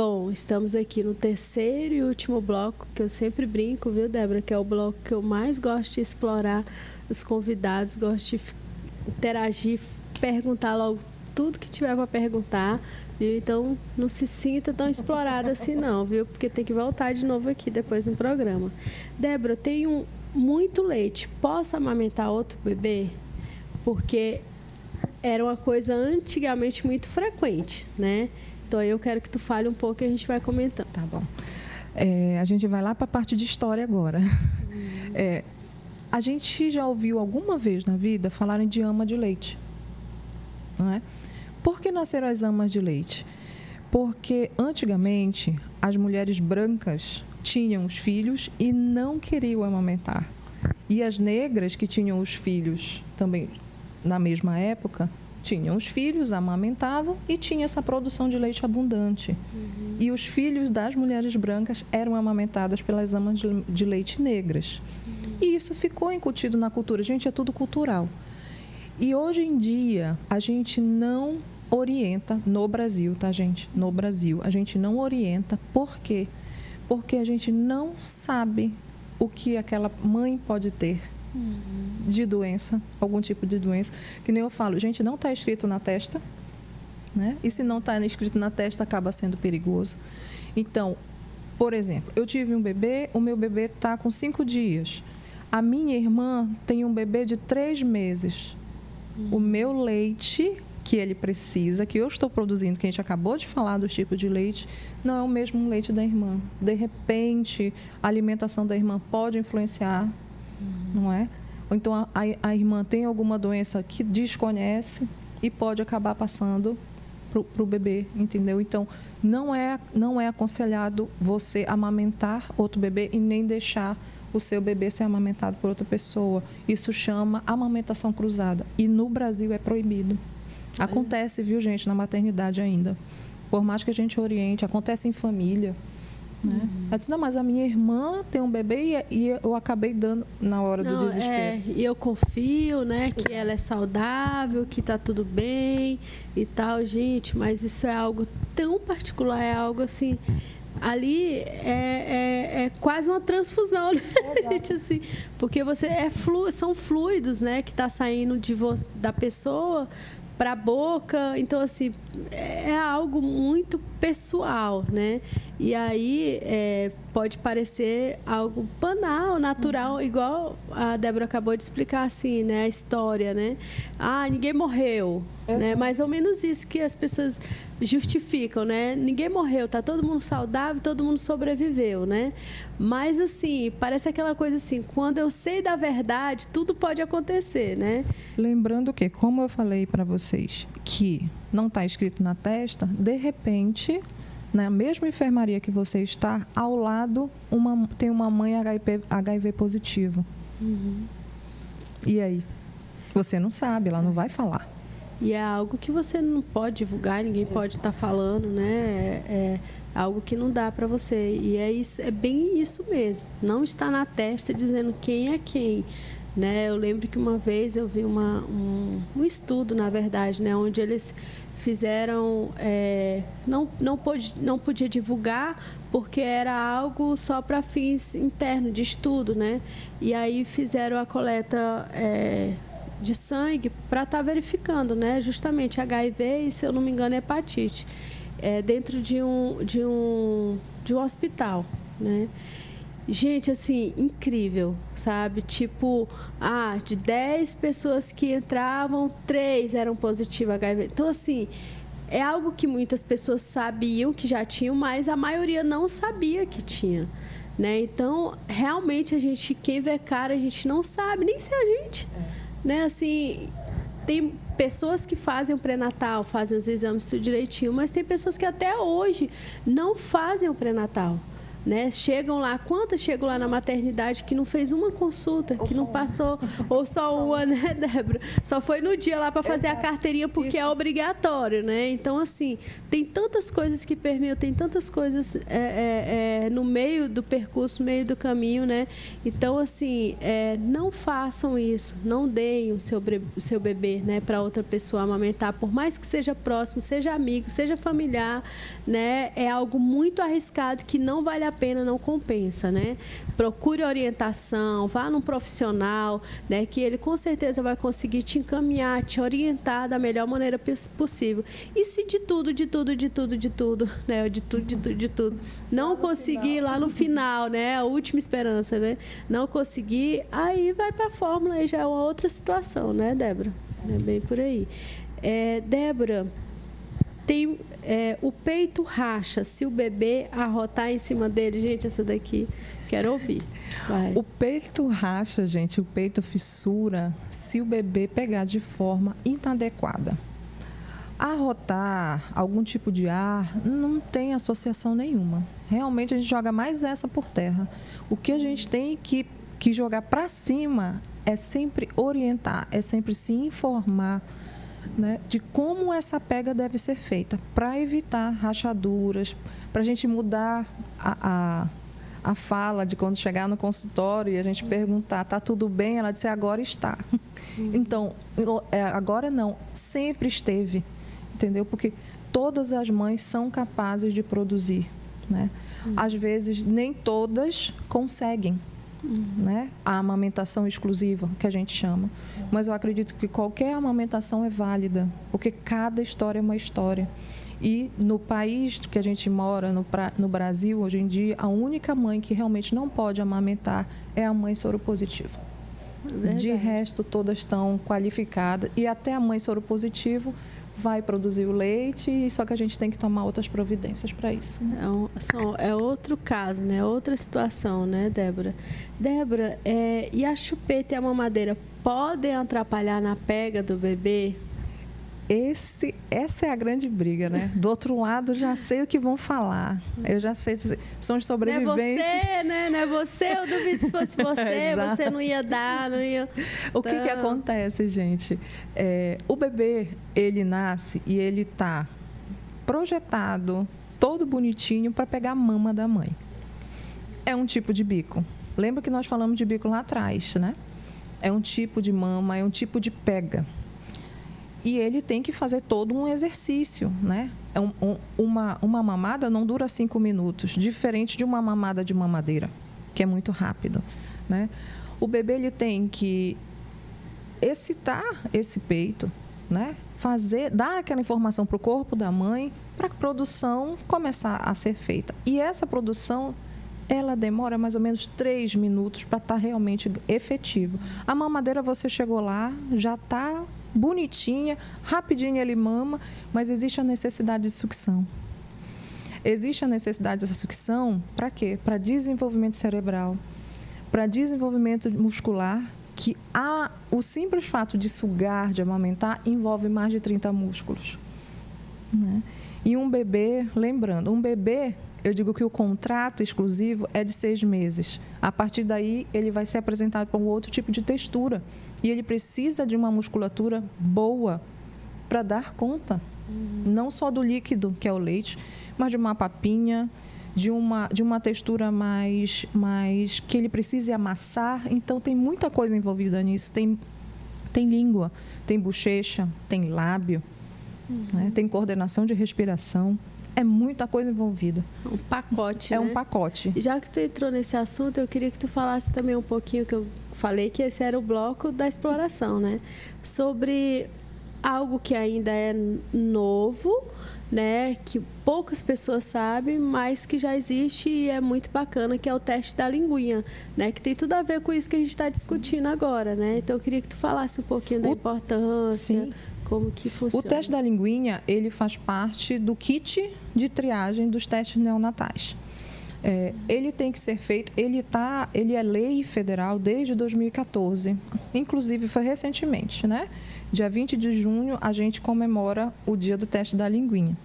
Bom, estamos aqui no terceiro e último bloco, que eu sempre brinco, viu, Débora? Que é o bloco que eu mais gosto de explorar os convidados, gosto de interagir, perguntar logo tudo que tiver para perguntar, viu? Então, não se sinta tão explorada assim não, viu? Porque tem que voltar de novo aqui depois no programa. Débora, eu tenho muito leite. Posso amamentar outro bebê? Porque era uma coisa antigamente muito frequente, né? Então, eu quero que tu fale um pouco e a gente vai comentando. Tá bom. A gente vai lá para a parte de história agora. A gente já ouviu alguma vez na vida falarem de ama de leite, não é? Por que nasceram as amas de leite? Porque, antigamente, as mulheres brancas tinham os filhos e não queriam amamentar. E as negras, que tinham os filhos também na mesma época, tinham os filhos, amamentavam e tinha essa produção de leite abundante. E os filhos das mulheres brancas eram amamentadas pelas amas de leite negras. E isso ficou incutido na cultura. Gente, é tudo cultural. E hoje em dia, a gente não orienta no Brasil, tá, gente? No Brasil, a gente não orienta. Por quê? Porque a gente não sabe o que aquela mãe pode ter de doença, algum tipo de doença. Que nem eu falo, gente, não está escrito na testa, né? E se não está escrito na testa, acaba sendo perigoso. Então, por exemplo, eu tive um bebê, o meu bebê está com 5 dias. A minha irmã tem um bebê de 3 meses. O meu leite que ele precisa, que eu estou produzindo, que a gente acabou de falar do tipo de leite, não é o mesmo leite da irmã. De repente, a alimentação da irmã pode influenciar, não é? Ou então a irmã tem alguma doença que desconhece e pode acabar passando para o bebê, entendeu? Então, não é aconselhado você amamentar outro bebê e nem deixar o seu bebê ser amamentado por outra pessoa. Isso chama amamentação cruzada. E no Brasil é proibido. Acontece, viu, gente, na maternidade ainda. Por mais que a gente oriente, acontece em família. Né? Ela disse, não, mas a minha irmã tem um bebê e eu acabei dando na hora do desespero. E eu confio, né, que ela é saudável, que está tudo bem e tal, gente, mas isso é algo tão particular, é algo assim, ali é quase uma transfusão, né, gente, assim, porque são fluidos, né, que está saindo da pessoa para a boca, então assim é algo muito pessoal, né? E aí pode parecer algo banal, natural, igual a Débora acabou de explicar, assim, né? A história, né? Ah, ninguém morreu, né? Mais ou menos isso que as pessoas justificam, né? Ninguém morreu, tá todo mundo saudável, todo mundo sobreviveu, né? Mas assim, parece aquela coisa assim, quando eu sei da verdade, tudo pode acontecer, né? Lembrando que, como eu falei para vocês, que não está escrito na testa, de repente, na mesma enfermaria que você está, ao lado tem uma mãe HIV positivo. E aí? Você não sabe, ela não vai falar. E é algo que você não pode divulgar, ninguém pode estar falando, né? É algo que não dá para você. E é bem isso mesmo. Não está na testa dizendo quem é quem. Né? Eu lembro que uma vez eu vi um estudo, na verdade, né? Onde eles fizeram... não podia divulgar porque era algo só para fins internos, de estudo, né? E aí fizeram a coleta... de sangue para estar verificando, né? Justamente HIV e, se eu não me engano, hepatite, dentro de um hospital, né? Gente, assim, incrível, sabe? Tipo, de 10 pessoas que entravam, 3 eram positivas HIV. Então, assim, é algo que muitas pessoas sabiam que já tinham, mas a maioria não sabia que tinha, né? Então, realmente, quem vê cara, a gente não sabe, nem se a gente... Né, assim, tem pessoas que fazem o pré-natal, fazem os exames tudo direitinho, mas tem pessoas que até hoje não fazem o pré-natal. né? Chegam lá, quantas chegam lá na maternidade que não fez uma consulta, que não passou, ou só uma, né, Débora? Só foi no dia lá para fazer a carteirinha porque é obrigatório, né? Então, assim, tem tantas coisas que permeiam, tem tantas coisas no meio do percurso, no meio do caminho, né? Então, assim, não façam isso, não deem o seu bebê, né, para outra pessoa amamentar, por mais que seja próximo, seja amigo, seja familiar, né? É algo muito arriscado que não vale a pena, não compensa, né? Procure orientação, vá num profissional, né, que ele com certeza vai conseguir te encaminhar, te orientar da melhor maneira possível. E se de tudo, né, de tudo, não conseguir lá no final, né, a última esperança, né, não conseguir, aí vai para a fórmula, aí já é uma outra situação, né, Débora? É bem por aí. Débora, tem o peito racha se o bebê arrotar em cima dele. Gente, essa daqui, quero ouvir. Vai. O peito racha, gente, o peito fissura se o bebê pegar de forma inadequada. Arrotar algum tipo de ar não tem associação nenhuma. Realmente a gente joga mais essa por terra. O que a gente tem que jogar para cima é sempre orientar, é sempre se informar, né, de como essa pega deve ser feita, para evitar rachaduras, para a gente mudar a fala de quando chegar no consultório e a gente perguntar, está tudo bem? Ela disse, agora está. Então, agora não, sempre esteve, entendeu? Porque todas as mães são capazes de produzir, né? Às vezes, nem todas conseguem. Né? A amamentação exclusiva, que a gente chama. Mas eu acredito que qualquer amamentação é válida, porque cada história é uma história. E no país que a gente mora, no Brasil, hoje em dia, a única mãe que realmente não pode amamentar é a mãe soropositiva. De resto, todas estão qualificadas. E até a mãe soropositiva vai produzir o leite, só que a gente tem que tomar outras providências para isso. É outro caso, né? Outra situação, né, Débora? Débora, e a chupeta e a mamadeira podem atrapalhar na pega do bebê? Essa é a grande briga, né? Do outro lado, já sei o que vão falar. Eu já sei, são os sobreviventes. Não é você, né? Não é você, eu duvido se fosse você, você não ia dar, não ia... O que acontece, gente? O bebê, ele nasce e ele está projetado, todo bonitinho, para pegar a mama da mãe. É um tipo de bico. Lembra que nós falamos de bico lá atrás, né? É um tipo de mama, é um tipo de pega. E ele tem que fazer todo um exercício, né? Uma mamada não dura 5 minutos, diferente de uma mamada de mamadeira, que é muito rápido, né? O bebê, ele tem que excitar esse peito, né? Dar aquela informação para o corpo da mãe, para a produção começar a ser feita. E essa produção, ela demora mais ou menos 3 minutos para estar realmente efetivo. A mamadeira, você chegou lá, já está bonitinha, rapidinho ele mama, mas existe a necessidade de sucção. Existe a necessidade dessa sucção para quê? Para desenvolvimento cerebral, para desenvolvimento muscular, que o simples fato de sugar, de amamentar, envolve mais de 30 músculos, né? E um bebê, lembrando, eu digo que o contrato exclusivo é de 6 meses. A partir daí, ele vai ser apresentado para um outro tipo de textura. E ele precisa de uma musculatura boa para dar conta. Não só do líquido, que é o leite, mas de uma papinha, de uma textura mais que ele precise amassar. Então, tem muita coisa envolvida nisso. Tem língua, tem bochecha, tem lábio, né? Tem coordenação de respiração. É muita coisa envolvida. Um pacote, né? É um pacote. Já que tu entrou nesse assunto, eu queria que tu falasse também um pouquinho, que eu falei que esse era o bloco da exploração, né? Sobre algo que ainda é novo, né? Que poucas pessoas sabem, mas que já existe e é muito bacana, que é o teste da linguinha, né? Que tem tudo a ver com isso que a gente está discutindo agora, né? Então, eu queria que tu falasse um pouquinho da importância... Sim. Como que funciona? O teste da linguinha, ele faz parte do kit de triagem dos testes neonatais. Ele tem que ser feito, ele é lei federal desde 2014, inclusive foi recentemente, né? Dia 20 de junho, a gente comemora o dia do teste da linguinha.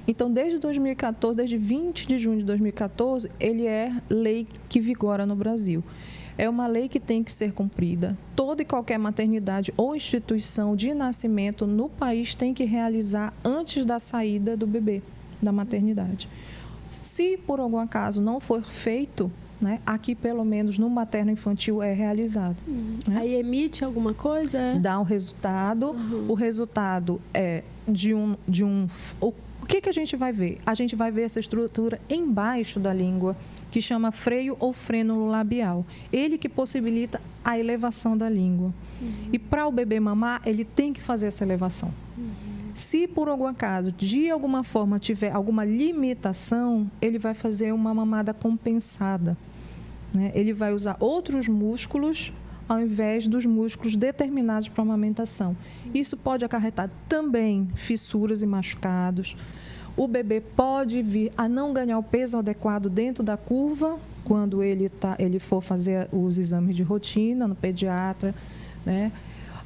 Então, desde 2014, desde 20 de junho de 2014, ele é lei que vigora no Brasil. É uma lei que tem que ser cumprida. Toda e qualquer maternidade ou instituição de nascimento no país tem que realizar antes da saída do bebê da maternidade. Se, por algum acaso, não for feito, né, aqui, pelo menos, no materno-infantil é realizado. Né? Aí emite alguma coisa? Dá um resultado. O resultado é o que a gente vai ver? A gente vai ver essa estrutura embaixo da língua, que chama freio ou frênulo labial. Ele que possibilita a elevação da língua. E para o bebê mamar, ele tem que fazer essa elevação. Se por algum acaso, de alguma forma, tiver alguma limitação, ele vai fazer uma mamada compensada. Né? Ele vai usar outros músculos ao invés dos músculos determinados para a amamentação. Isso pode acarretar também fissuras e machucados. O bebê pode vir a não ganhar o peso adequado dentro da curva, quando ele for fazer os exames de rotina no pediatra. Né?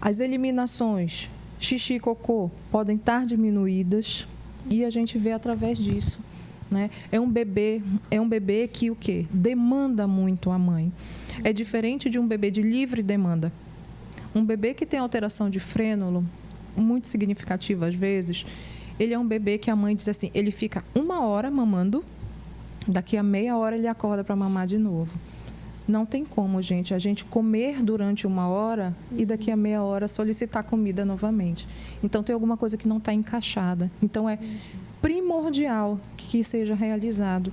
As eliminações, xixi e cocô, podem estar diminuídas e a gente vê através disso. Né? É um bebê que o quê? Demanda muito a mãe. É diferente de um bebê de livre demanda. Um bebê que tem alteração de frênulo, muito significativa às vezes, ele é um bebê que a mãe diz assim, ele fica 1 hora mamando, daqui a meia hora ele acorda para mamar de novo. Não tem como, gente, a gente comer durante 1 hora e daqui a meia hora solicitar comida novamente. Então, tem alguma coisa que não está encaixada. Então, é primordial que seja realizado,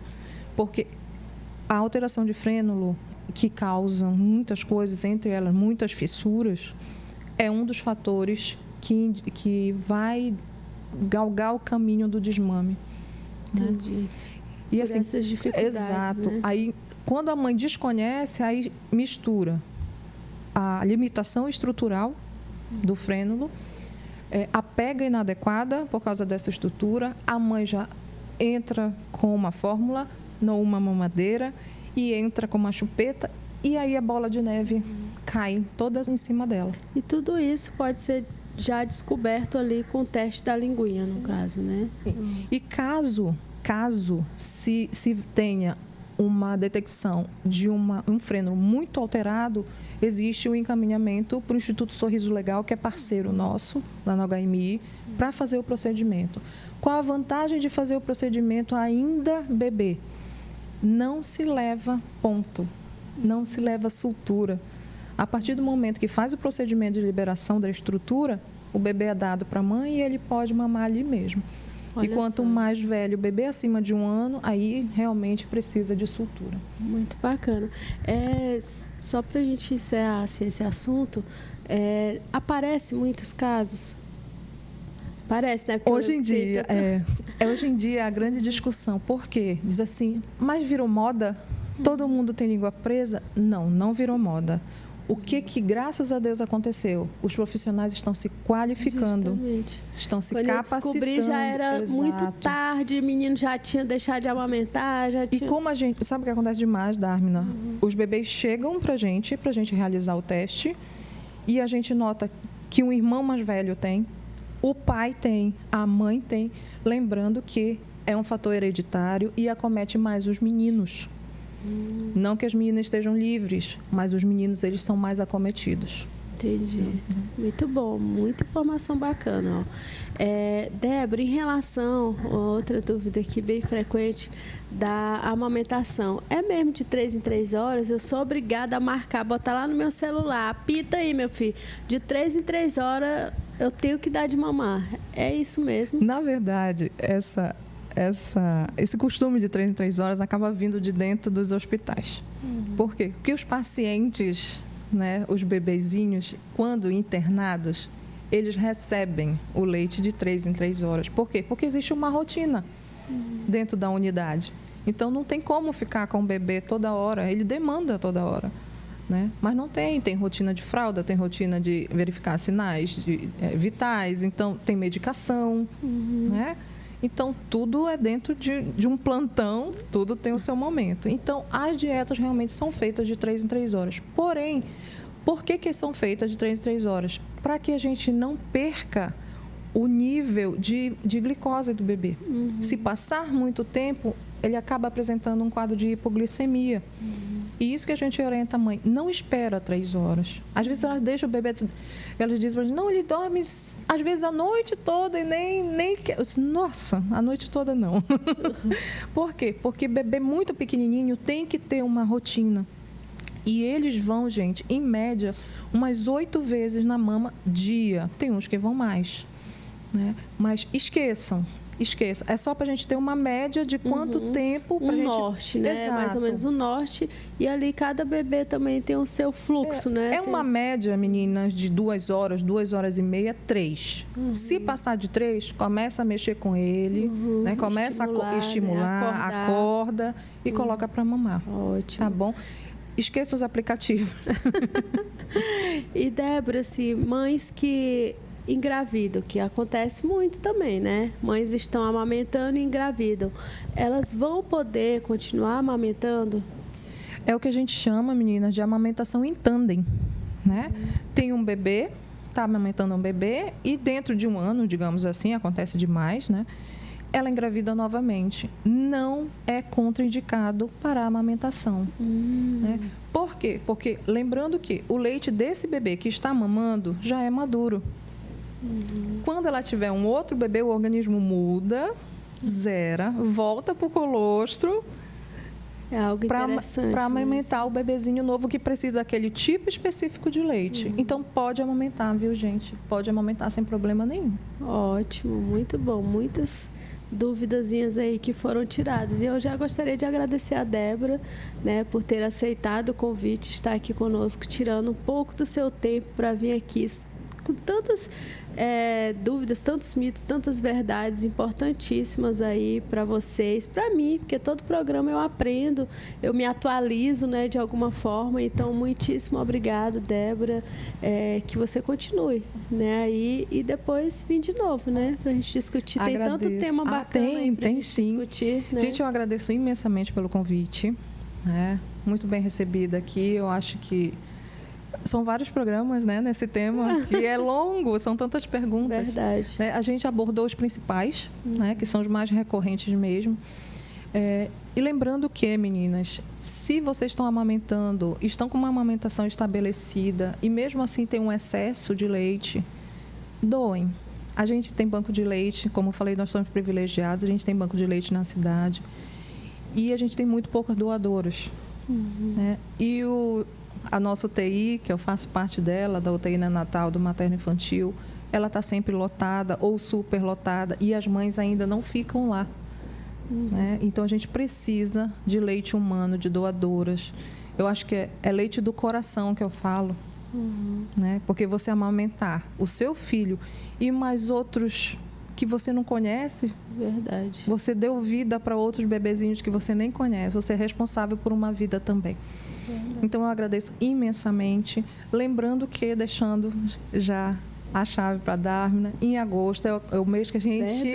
porque a alteração de frênulo, que causa muitas coisas, entre elas muitas fissuras, é um dos fatores que vai galgar o caminho do desmame. Entendi. Né? E assim, essas dificuldades, exato. Né? Aí, quando a mãe desconhece, aí mistura a limitação estrutural do frênulo, a pega inadequada por causa dessa estrutura, a mãe já entra com uma fórmula, não uma mamadeira, e entra com uma chupeta, e aí a bola de neve cai toda em cima dela. E tudo isso pode ser já descoberto ali com o teste da linguinha, no caso, né? Sim. E caso se tenha uma detecção de um frênulo muito alterado, existe o encaminhamento para o Instituto Sorriso Legal, que é parceiro nosso, lá no HMI, para fazer o procedimento. Qual a vantagem de fazer o procedimento ainda bebê? Não se leva ponto, não se leva sutura. A partir do momento que faz o procedimento de liberação da estrutura, o bebê é dado para a mãe e ele pode mamar ali mesmo. Olha e quanto mais velho o bebê, acima de 1 ano, aí realmente precisa de sutura. Muito bacana. Só para a gente encerrar assim, esse assunto, aparece muitos casos? Parece, né? Hoje em dia a grande discussão. Por quê? Diz assim, mas virou moda? Todo mundo tem língua presa? Não virou moda. O que, graças a Deus, aconteceu? Os profissionais estão se qualificando, justamente. Estão se quando capacitando. Quando eu descobri, já era muito tarde, o menino já tinha deixado de amamentar. E como a gente... Sabe o que acontece demais, Dármina? Os bebês chegam pra gente realizar o teste, e a gente nota que um irmão mais velho tem, o pai tem, a mãe tem, lembrando que é um fator hereditário e acomete mais os meninos. Não que as meninas estejam livres, mas os meninos, eles são mais acometidos. Entendi. Muito bom, muita informação bacana. Débora, em relação a outra dúvida aqui bem frequente da amamentação, é mesmo de 3 em 3 horas? Eu sou obrigada a marcar, botar lá no meu celular, apita aí, meu filho, de 3 em 3 horas eu tenho que dar de mamar. É isso mesmo? Na verdade, esse costume de 3 em 3 horas acaba vindo de dentro dos hospitais. Por quê? Porque os pacientes, né, os bebezinhos, quando internados, eles recebem o leite de 3 em 3 horas. Por quê? Porque existe uma rotina dentro da unidade. Então, não tem como ficar com o bebê toda hora, ele demanda toda hora. Né? Mas não tem rotina de fralda, tem rotina de verificar sinais vitais, então tem medicação, né? Então, tudo é dentro de um plantão, tudo tem o seu momento. Então, as dietas realmente são feitas de 3 em 3 horas. Porém, por que são feitas de 3 em 3 horas? Para que a gente não perca o nível de glicose do bebê. Se passar muito tempo, ele acaba apresentando um quadro de hipoglicemia. E isso que a gente orienta a mãe, não espera 3 horas. Às vezes elas deixam o bebê, elas dizem, não, ele dorme às vezes a noite toda e nem quer. Nossa, a noite toda não. Por quê? Porque bebê muito pequenininho tem que ter uma rotina. E eles vão, gente, em média, umas 8 vezes na mama dia. Tem uns que vão mais, né? Mas esqueçam. É só para a gente ter uma média de quanto tempo para gente... norte, né? Exato. Mais ou menos um norte. E ali cada bebê também tem o seu fluxo, né? É uma média, meninas, de 2 horas, 2 horas e meia, 3. Se passar de 3, começa a mexer com ele, né? Começa a estimular, né? Acorda e coloca para mamar. Ótimo. Tá bom? Esqueça os aplicativos. E, Débora, assim, mães que engravidam, que acontece muito também, né? Mães estão amamentando e engravidam. Elas vão poder continuar amamentando? É o que a gente chama, meninas, de amamentação em tandem, né? Tem um bebê, está amamentando um bebê e dentro de um ano, digamos assim, acontece demais, né? Ela engravida novamente. Não é contraindicado para a amamentação. Né? Por quê? Porque lembrando que o leite desse bebê que está mamando já é maduro. Quando ela tiver um outro bebê, o organismo muda, zera, volta para o colostro. É algo interessante. Para amamentar o bebezinho novo que precisa daquele tipo específico de leite. Então, pode amamentar, viu, gente? Pode amamentar sem problema nenhum. Ótimo, muito bom. Muitas duvidazinhas aí que foram tiradas. E eu já gostaria de agradecer a Débora, né, por ter aceitado o convite, estar aqui conosco, tirando um pouco do seu tempo para vir aqui com tantas dúvidas, tantos mitos, tantas verdades importantíssimas aí para vocês, para mim, porque todo programa eu aprendo, eu me atualizo, né, de alguma forma. Então, muitíssimo obrigado, Débora, que você continue, né, aí e depois vim de novo, né, para a gente discutir. Agradeço. Tem tanto tema bacana aí para a gente sim. discutir. Né? Gente, eu agradeço imensamente pelo convite, né? Muito bem recebida aqui. Eu acho que são vários programas, né, nesse tema, que é longo, são tantas perguntas. Verdade. Né? A gente abordou os principais, né, que são os mais recorrentes mesmo. E lembrando que, meninas, se vocês estão amamentando, estão com uma amamentação estabelecida e mesmo assim tem um excesso de leite, doem. A gente tem banco de leite, como eu falei, nós somos privilegiados, a gente tem banco de leite na cidade e a gente tem muito poucas doadoras. Né? E a nossa UTI, que eu faço parte dela, da UTI neonatal, do materno-infantil, ela está sempre lotada ou super lotada e as mães ainda não ficam lá. Né? Então, a gente precisa de leite humano, de doadoras. Eu acho que é leite do coração que eu falo. Né? Porque você amamentar o seu filho e mais outros que você não conhece, verdade. Você deu vida para outros bebezinhos que você nem conhece. Você é responsável por uma vida também. Então, eu agradeço imensamente. Lembrando que, deixando já a chave para a Dármina, em agosto é o mês que a gente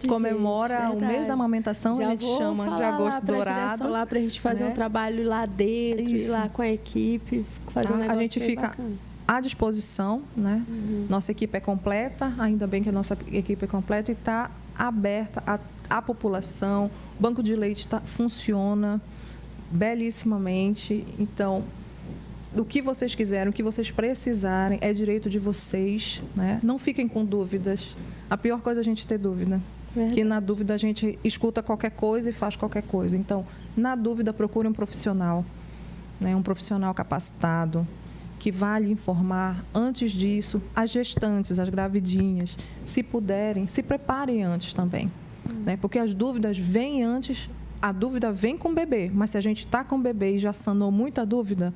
comemora o mês da amamentação, já a gente chama de agosto dourado. Lá para a gente fazer um trabalho lá dentro, ir lá com a equipe, fazer um negócio a gente fica bacana. À disposição, né? Nossa equipe é completa, ainda bem que a nossa equipe é completa e está aberta à população. O banco de leite funciona belíssimamente. Então, o que vocês quiserem, o que vocês precisarem, é direito de vocês, né? Não fiquem com dúvidas. A pior coisa é a gente ter dúvida. Que na dúvida a gente escuta qualquer coisa e faz qualquer coisa. Então, na dúvida, procure um profissional, né? Um profissional capacitado, que vai lhe informar. Antes disso, as gestantes, as gravidinhas, se puderem, se preparem antes também. Né? Porque as dúvidas vêm antes. A dúvida vem com o bebê, mas se a gente está com o bebê e já sanou muita dúvida,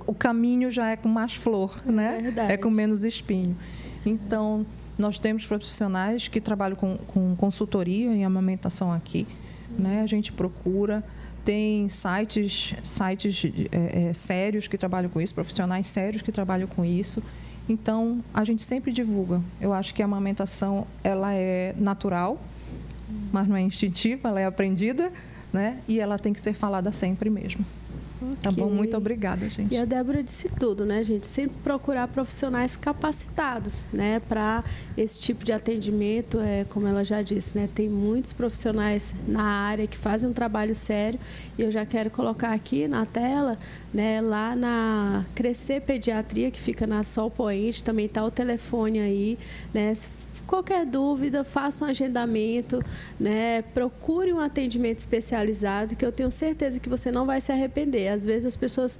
o caminho já é com mais flor, né? É com menos espinho. Então, nós temos profissionais que trabalham com consultoria em amamentação aqui, né? A gente procura, tem sites sérios que trabalham com isso, profissionais sérios que trabalham com isso. Então, a gente sempre divulga. Eu acho que a amamentação, ela é natural, mas não é instintiva, ela é aprendida, né? E ela tem que ser falada sempre mesmo. Tá bom, muito obrigada, gente. E a Débora disse tudo, né, gente? Sempre procurar profissionais capacitados, né, para esse tipo de atendimento. Como ela já disse, né, tem muitos profissionais na área que fazem um trabalho sério. E eu já quero colocar aqui na tela, né, lá na Crescer Pediatria, que fica na Sol Poente, também está o telefone aí, né? Qualquer dúvida, faça um agendamento, né? Procure um atendimento especializado, que eu tenho certeza que você não vai se arrepender. Às vezes as pessoas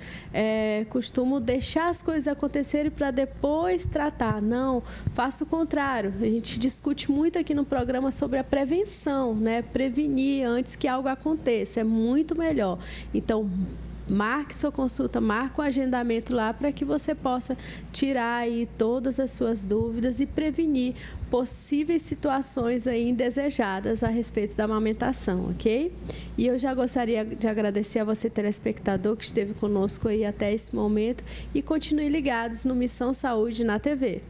costumam deixar as coisas acontecerem para depois tratar. Não, faça o contrário. A gente discute muito aqui no programa sobre a prevenção, né? Prevenir antes que algo aconteça, é muito melhor. Então, marque sua consulta, marque o agendamento lá para que você possa tirar aí todas as suas dúvidas e prevenir possíveis situações aí indesejadas a respeito da amamentação, ok? E eu já gostaria de agradecer a você, telespectador, que esteve conosco aí até esse momento, e continue ligados no Missão Saúde na TV.